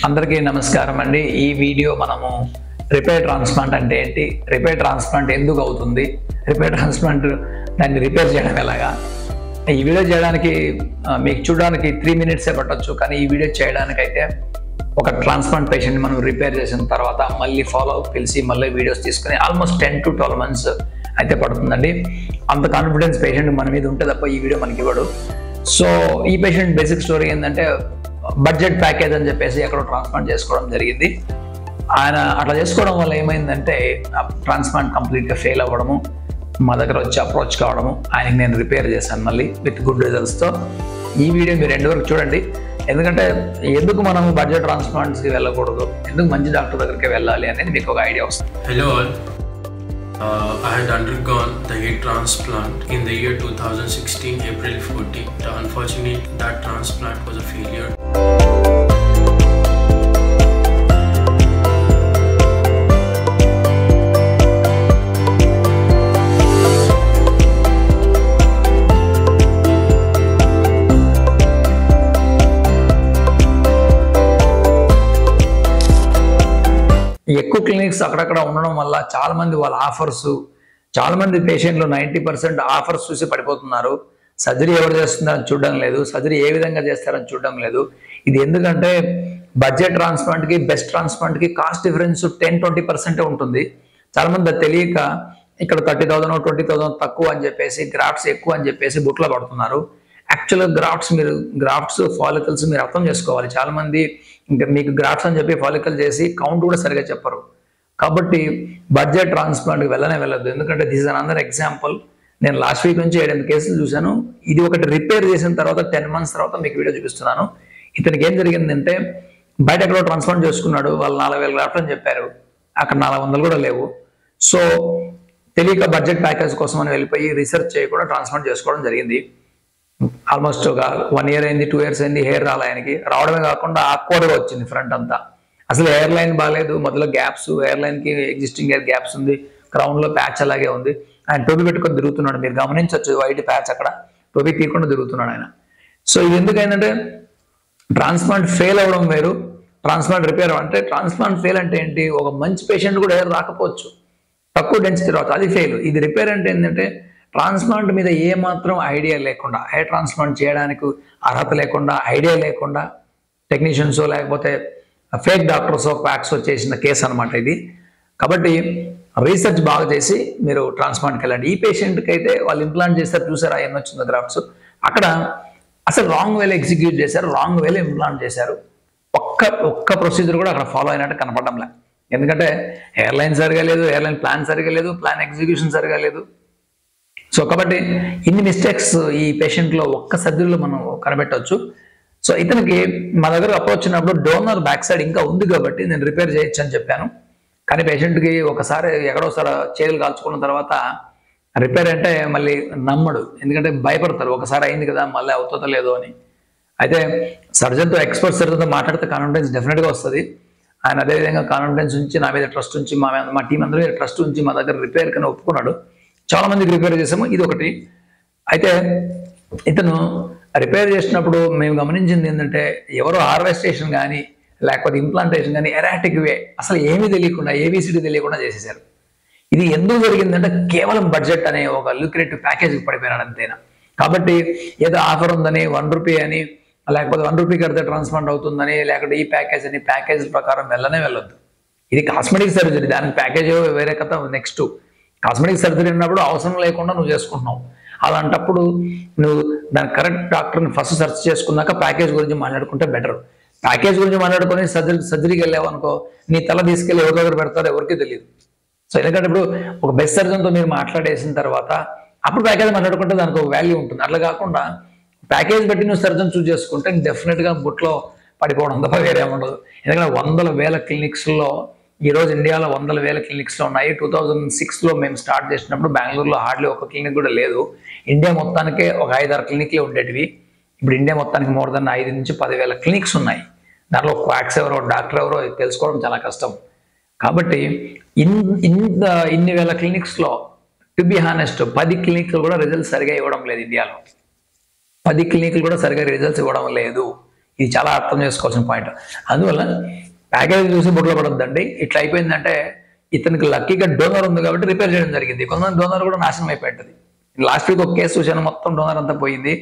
అందరికీ నమస్కారం అండి. ఈ వీడియో మనము రిపేర్ ట్రాన్స్ప్లాంట్ అంటే ఏంటి, రిపేర్ ట్రాన్స్ప్లాంట్ ఎందుకు అవుతుంది, రిపేర్ ట్రాన్స్ప్లాంట్ దాన్ని రిపేర్ చేయడం ఎలాగా, ఈ వీడియో చేయడానికి మీకు చూడడానికి 3 minutes పట్టొచ్చు. కానీ ఈ వీడియో చేయడానికైతే ఒక ట్రాన్స్ప్లాంట్ పేషెంట్ని మనం రిపేర్ చేసిన తర్వాత మళ్ళీ ఫాలో అప్ పిలిచి మళ్ళీ వీడియోస్ తీసుకుని ఆల్మోస్ట్ 10 to 12 months అయితే పడుతుందండి. అంత కాన్ఫిడెన్స్ పేషెంట్ మన మీద ఉంటే తప్ప ఈ వీడియో మనకి ఇవ్వడు. సో ఈ పేషెంట్ బేసిక్ స్టోరీ ఏంటంటే, బడ్జెట్ ప్యాకేజ్ అని చెప్పేసి ఎక్కడో ట్రాన్స్ప్లాంట్ చేసుకోవడం జరిగింది. ఆయన అట్లా చేసుకోవడం వల్ల ఏమైందంటే, ట్రాన్స్ప్లాంట్ కంప్లీట్గా ఫెయిల్ అవ్వడము, మా దగ్గర వచ్చి అప్రోచ్ కావడము, ఆయనకి నేను రిపేర్ చేశాను మళ్ళీ విత్ గుడ్ రిజల్ట్స్తో. ఈ వీడియో మీరు ఎండ్ వరకు చూడండి. ఎందుకంటే ఎందుకు మనం బడ్జెట్ ట్రాన్స్ప్లాంట్స్కి వెళ్ళకూడదు, ఎందుకు మంచి డాక్టర్ దగ్గరికి వెళ్ళాలి అనేది మీకు ఒక ఐడియా వస్తుంది. Hello all. I had undergone the head transplant in the year 2016, April 14. Unfortunately, that transplant was a failure. ఎక్కువ క్లినిక్స్ అక్కడక్కడ ఉండడం వల్ల చాలామంది వాళ్ళ ఆఫర్స్, చాలామంది పేషెంట్లు 90% ఆఫర్స్ చూసి పడిపోతున్నారు. సర్జరీ ఎవరు చేస్తున్నారని చూడడం లేదు, సర్జరీ ఏ విధంగా చేస్తారని చూడడం లేదు. ఇది ఎందుకంటే బడ్జెట్ ట్రాన్స్ప్లాంట్కి బెస్ట్ ట్రాన్స్ప్లాంట్కి కాస్ట్ డిఫరెన్స్ 10-20% ఉంటుంది. చాలామంది అది తెలియక ఇక్కడ 30,000 20,000 తక్కువ అని చెప్పేసి, గ్రాఫ్ట్స్ ఎక్కువ అని చెప్పేసి బుట్లో పడుతున్నారు. యాక్చువల్గా గ్రాఫ్ట్స్ ఫాలికల్స్ మీరు అర్థం చేసుకోవాలి. చాలామంది ఇంకా మీకు గ్రాఫ్ట్స్ అని చెప్పి ఫాలికల్ చేసి కౌంట్ కూడా సరిగా చెప్పరు. కాబట్టి బడ్జెట్ ట్రాన్స్ప్లాంట్కి వెళ్ళొద్దు. ఎందుకంటే దిస్ ఇస్ అనదర్ ఎగ్జాంపుల్. నేను లాస్ట్ వీక్ నుంచి 7-8 కేసులు చూశాను. ఇది ఒకటి రిపేర్ చేసిన తర్వాత 10 months తర్వాత మీకు వీడియో చూపిస్తున్నాను. ఇతనికి ఏం జరిగిందంటే, బయట ఎక్కడో ట్రాన్స్ప్లాంట్ చేసుకున్నాడు, వాళ్ళు 4,000 గ్రాఫ్ట్ అని చెప్పారు, అక్కడ 400 కూడా లేవు. సో తెలియక బడ్జెట్ ప్యాకేజ్ కోసం అని వెళ్ళిపోయి రీసెర్చ్ చేయకుండా ట్రాన్స్ప్లాంట్ చేసుకోవడం జరిగింది. ఆల్మోస్ట్ ఒక 1 year అయింది, 2 years అయింది. హెయిర్ రాలే ఆయనకి. రావడమే కాకుండా ఆక్వర్డ్గా వచ్చింది ఫ్రంట్ అంతా. అసలు హెయిర్ లైన్ బాగాలేదు, మధ్యలో గ్యాప్స్, హెయిర్ లైన్కి ఎగ్జిస్టింగ్ హెయిర్ గ్యాప్స్ ఉంది, క్రౌన్లో ప్యాచ్ అలాగే ఉంది. ఆయన టోపీ పెట్టుకొని తిరుగుతున్నాడు, మీరు గమనించవచ్చు వైట్ ప్యాచ్ అక్కడ, టోపీ తీయకుండా తిరుగుతున్నాడు ఆయన. సో ఇది ఎందుకైందంటే, ట్రాన్స్ప్లాంట్ ఫెయిల్ అవ్వడం వేరు, ట్రాన్స్ప్లాంట్ రిపేర్. అంటే ట్రాన్స్ప్లాంట్ ఫెయిల్ అంటే ఏంటి, ఒక మంచి పేషెంట్ కూడా హెయిర్ రాకపోవచ్చు, తక్కువ డెన్సిటీ రావచ్చు, అది ఫెయిల్. ఇది రిపేర్ అంటే ఏంటంటే, ట్రాన్స్ప్లాంట్ మీద ఏమాత్రం ఐడియా లేకుండా, హెయిర్ ట్రాన్స్ప్లాంట్ చేయడానికి అర్హత లేకుండా, ఐడియా లేకుండా టెక్నీషియన్స్ లేకపోతే ఫేక్ డాక్టర్స్ క్వాక్స్ చేసిన కేసు అనమాట ఇది. కాబట్టి రీసెర్చ్ బాగా చేసి మీరు ట్రాన్స్ప్లాంట్కి వెళ్ళండి. ఈ పేషెంట్కి అయితే వాళ్ళు ఇంప్లాంట్ చేస్తారు, చూసారా ఎన్ని వచ్చిందో గ్రాఫ్ట్స్. అక్కడ అసలు రాంగ్ వేలో ఎగ్జిక్యూట్ చేశారు, రాంగ్ వేలో ఇంప్లాంట్ చేశారు. ఒక్క ప్రొసీజర్ కూడా అక్కడ ఫాలో అయినట్టు కనపడంలే. ఎందుకంటే హెయిర్ లైన్ సరిగా లేదు, హెయిర్ లైన్ ప్లాన్ సరిగా లేదు, ప్లాన్ ఎగ్జిక్యూషన్ సరిగా లేదు. సో కాబట్టి ఇన్ని మిస్టేక్స్ ఈ పేషెంట్లో ఒక్క సర్జరీలో మనం కనిపెట్టవచ్చు. సో ఇతనికి మా దగ్గర అప్రోచ్ వచ్చినప్పుడు డోనర్ బ్యాక్ సైడ్ ఇంకా ఉంది కాబట్టి నేను రిపేర్ చేయొచ్చు అని చెప్పాను. కానీ పేషెంట్కి ఒకసారి ఎక్కడోసారి చేతులు కాల్చుకున్న తర్వాత రిపేర్ అంటే మళ్ళీ నమ్మడు, ఎందుకంటే భయపడతారు, ఒకసారి అయింది కదా మళ్ళీ అవుతుందో లేదో అని. అయితే సర్జన్తో, ఎక్స్పర్ట్ సర్జన్తో మాట్లాడితే కాన్ఫిడెన్స్ డెఫినెట్గా వస్తుంది. ఆయన అదేవిధంగా కాన్ఫిడెన్స్ ఉంచి, నా మీద ట్రస్ట్ ఉంచి, మా టీం అందరూ మీద ట్రస్ట్ ఉంచి మా దగ్గర రిపేర్ కన్నా ఒప్పుకున్నాడు. చాలా మందికి రిపేర్ చేసాము, ఇది ఒకటి. అయితే ఇతను రిపేర్ చేసినప్పుడు మేము గమనించింది ఏంటంటే, ఎవరో హార్వెస్టేషన్ కానీ లేకపోతే ఇంప్లాంటేషన్ కానీ ఎరాటిక్ వే, అసలు ఏమీ తెలియకుండా, ఏబిసిడి తెలియకుండా చేసేసారు. ఇది ఎందుకు జరిగిందంటే, కేవలం బడ్జెట్ అనే ఒక ల్యూక్రేటివ్ ప్యాకేజ్కి పడిపోయినాడు అంతేనా. కాబట్టి ఏదో ఆఫర్ ఉందని ₹1 అని, లేకపోతే ₹1 కడితే ట్రాన్స్ప్లాంట్ అవుతుందని, లేకపోతే ఈ ప్యాకేజ్ అని, ప్యాకేజ్ ప్రకారం వెళ్ళొద్దు. ఇది కాస్మెటిక్ సర్జరీ, దానికి ప్యాకేజ్ వేరే కథ. నెక్స్ట్ కాస్మెటిక్ సర్జరీ అన్నప్పుడు అవసరం లేకుండా నువ్వు చేసుకుంటున్నావు. అలాంటప్పుడు నువ్వు దాని కరెక్ట్ డాక్టర్ని ఫస్ట్ సెర్చ్ చేసుకున్నాక ప్యాకేజ్ గురించి మాట్లాడుకుంటే బెటర్. ప్యాకేజ్ గురించి మాట్లాడుకొని సర్జరీకి వెళ్ళావు అనుకో, నీ తల తీసుకెళ్ళి ఎవరి దగ్గర పెడతారో ఎవరికి తెలియదు. సో ఎందుకంటే ఇప్పుడు ఒక బెస్ట్ సర్జన్తో మీరు మాట్లాడేసిన తర్వాత అప్పుడు ప్యాకేజ్ మాట్లాడుకుంటే దానికి ఒక వాల్యూ ఉంటుంది. అట్లా కాకుండా ప్యాకేజ్ బట్టి నువ్వు సర్జన్ చూస్ చేసుకుంటే డెఫినెట్గా బుట్లో పడిపోవడం తప్ప వేరే ఉండదు. ఎందుకంటే 100,000 క్లినిక్స్లో ఈరోజు ఇండియాలో 100,000 క్లినిక్స్లో ఉన్నాయి. 2006లో మేము స్టార్ట్ చేసినప్పుడు బెంగళూరులో హార్డ్లీ ఒక క్లినిక్ కూడా లేదు. ఇండియా మొత్తానికే ఒక 5-6 క్లినిక్లే ఉండేటివి. ఇప్పుడు ఇండియా మొత్తానికి మోర్ దెన్ 5 నుంచి 10,000 క్లినిక్స్ ఉన్నాయి. దాంట్లో క్వాక్స్ ఎవరో, డాక్టర్ ఎవరో తెలుసుకోవడం చాలా కష్టం. కాబట్టి ఇన్ని వేల క్లినిక్స్లో టు బి హానెస్ట్ 10 క్లినిక్లు కూడా రిజల్ట్స్ సరిగా ఇవ్వడం లేదు ఇండియాలో. 10 క్లినిక్లు కూడా సరిగా రిజల్ట్స్ ఇవ్వడం లేదు. ఇది చాలా అర్థం చేసుకోవాల్సిన పాయింట్. అందువల్ల ప్యాకేజ్ చూసి బుర్రలో పడొద్దండి. ఇట్లా అయిపోయిందంటే ఇతనికి లక్కీగా డోనర్ ఉంది కాబట్టి రిపేర్ చేయడం జరిగింది. కొంతమంది డోనర్ కూడా నాశనం అయిపోయింది. లాస్ట్ వీక్ ఒక కేసు చూశాను, మొత్తం డోనర్ అంతా పోయింది.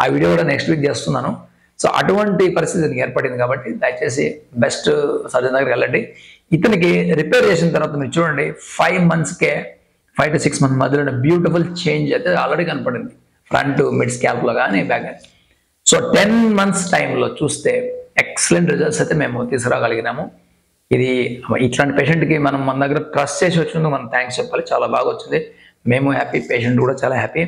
ఆ వీడియో కూడా నెక్స్ట్ వీక్ చేస్తున్నాను. సో అటువంటి పరిస్థితి ఏర్పడింది కాబట్టి దయచేసి బెస్ట్ సర్జన్ దగ్గరికి వెళ్ళండి. ఇతనికి రిపేర్ చేసిన తర్వాత మీరు చూడండి 5 monthsకే 5 to 6 months మధ్యలో బ్యూటిఫుల్ చేంజ్ అయితే ఆల్రెడీ కనపడింది, ఫ్రంట్ మిడ్ స్కాల్ప్లో కానీ బ్యాక్. సో 10 months టైంలో చూస్తే ఎక్సలెంట్ రిజల్ట్స్ అయితే మేము తీసుకురాగలిగినాము. ఇది ఇట్లాంటి పేషెంట్కి మనం మన దగ్గర ట్రస్ట్ చేసి వచ్చినందుకు మనం థ్యాంక్స్ చెప్పాలి. చాలా బాగా వచ్చింది, మేము హ్యాపీ, పేషెంట్ కూడా చాలా హ్యాపీ.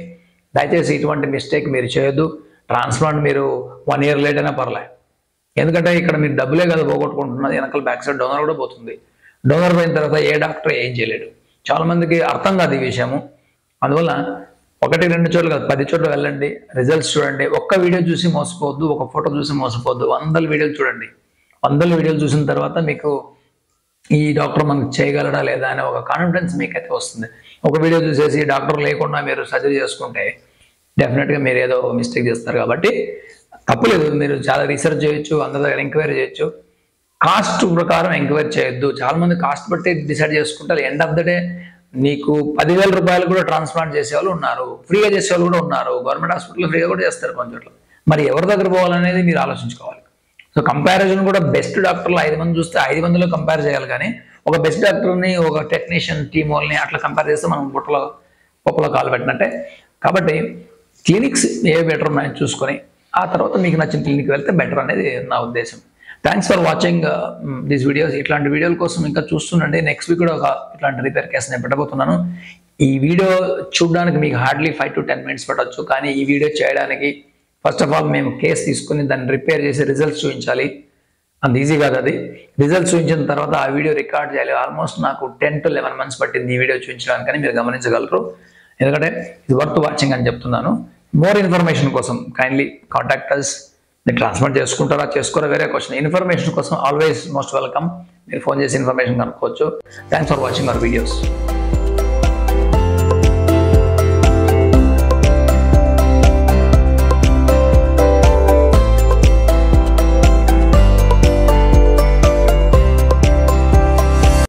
దయచేసి ఇటువంటి మిస్టేక్ మీరు చేయొద్దు. ట్రాన్స్ప్లాంట్ మీరు 1 year లేట్ అయినా పర్లే, ఎందుకంటే ఇక్కడ మీరు డబ్బులే కదా పోగొట్టుకుంటున్నది, వెనకాల బ్యాక్ సైడ్ డోనర్ కూడా పోతుంది. డోనర్ పోయిన తర్వాత ఏ డాక్టర్ ఏం చేయలేడు. చాలా మందికి అర్థం కాదు ఈ విషయము. అందువల్ల 1-2 చోట్ల కాదు 10 చోట్ల వెళ్ళండి, రిజల్ట్స్ చూడండి. ఒక్క వీడియో చూసి మోసపోవద్దు, ఒక ఫోటో చూసి మోసపోవద్దు. 100 వీడియోలు చూడండి. 100 వీడియోలు చూసిన తర్వాత మీకు ఈ డాక్టర్ మనకు చేయగలడా లేదా అనే ఒక కాన్ఫిడెన్స్ మీకైతే వస్తుంది. ఒక వీడియో చూసేసి డాక్టర్ లేకుండా మీరు సర్జరీ చేసుకుంటే డెఫినెట్గా మీరు ఏదో మిస్టేక్ చేస్తారు. కాబట్టి తప్పులేదు, మీరు చాలా రీసెర్చ్ చేయొచ్చు, అందరి దగ్గర ఎంక్వైరీ చేయొచ్చు. కాస్ట్ ప్రకారం ఎంక్వైరీ చేయొద్దు. చాలా మంది కాస్ట్ బట్టి డిసైడ్ చేసుకుంటారు. ఎండ్ ఆఫ్ ద డే నీకు 10,000 రూపాయలు కూడా ట్రాన్స్ప్లాంట్ చేసేవాళ్ళు ఉన్నారు, ఫ్రీగా చేసేవాళ్ళు కూడా ఉన్నారు. గవర్నమెంట్ హాస్పిటల్లో ఫ్రీగా కూడా చేస్తారు కొన్ని చోట్ల. మరి ఎవరి దగ్గర పోవాలనేది మీరు ఆలోచించుకోవాలి. సో కంపారిజన్ కూడా బెస్ట్ డాక్టర్లు 5 మంది చూస్తే 5 మందిలో కంపేర్ చేయాలి. కానీ ఒక బెస్ట్ డాక్టర్ని ఒక టెక్నీషియన్ టీమ్ వాళ్ళని అట్లా కంపేర్ చేస్తే మనం పొప్పలో కాలు పెట్టినట్టే. కాబట్టి క్లినిక్స్ ఏ బెటర్ ఉన్నాయని చూసుకొని ఆ తర్వాత మీకు నచ్చిన క్లినిక్ వెళ్తే బెటర్ అనేది నా ఉద్దేశం. Thanks for watching these videos. ఇట్లాంటి వీడియోల కోసం ఇంకా చూస్తుండండి. నెక్స్ట్ వీక్ కూడా ఒక ఇట్లాంటి రిపేర్ కేసు నేను పెట్టబోతున్నాను. ఈ వీడియో చూడడానికి మీకు హార్డ్లీ 5 to 10 minutes పట్టవచ్చు. కానీ ఈ వీడియో చేయడానికి ఫస్ట్ ఆఫ్ ఆల్ మేము కేసు తీసుకుని దాన్ని రిపేర్ చేసి రిజల్ట్స్ చూపించాలి. అంత ఈజీ కాదు అది. రిజల్ట్స్ చూపించిన తర్వాత ఆ వీడియో రికార్డ్ చేయాలి. ఆల్మోస్ట్ నాకు 10 to 11 months పట్టింది ఈ వీడియో చూపించడానికి, మీరు గమనించగలరు. ఎందుకంటే ఇది వర్త్ వాచింగ్ అని చెప్తున్నాను. మోర్ ఇన్ఫర్మేషన్ కోసం కైండ్లీ కాంటాక్ట్ అస్. మీరు ట్రాన్స్ఫర్ చేసుకుంటారా చేసుకోరా వేరే క్వశ్చన్. ఇన్ఫర్మేషన్ కోసం ఆల్వేస్ మోస్ట్ వెల్కమ్. మీరు ఫోన్ చేసి ఇన్ఫర్మేషన్ కనుక్కోవచ్చు. Thanks for watching our videos.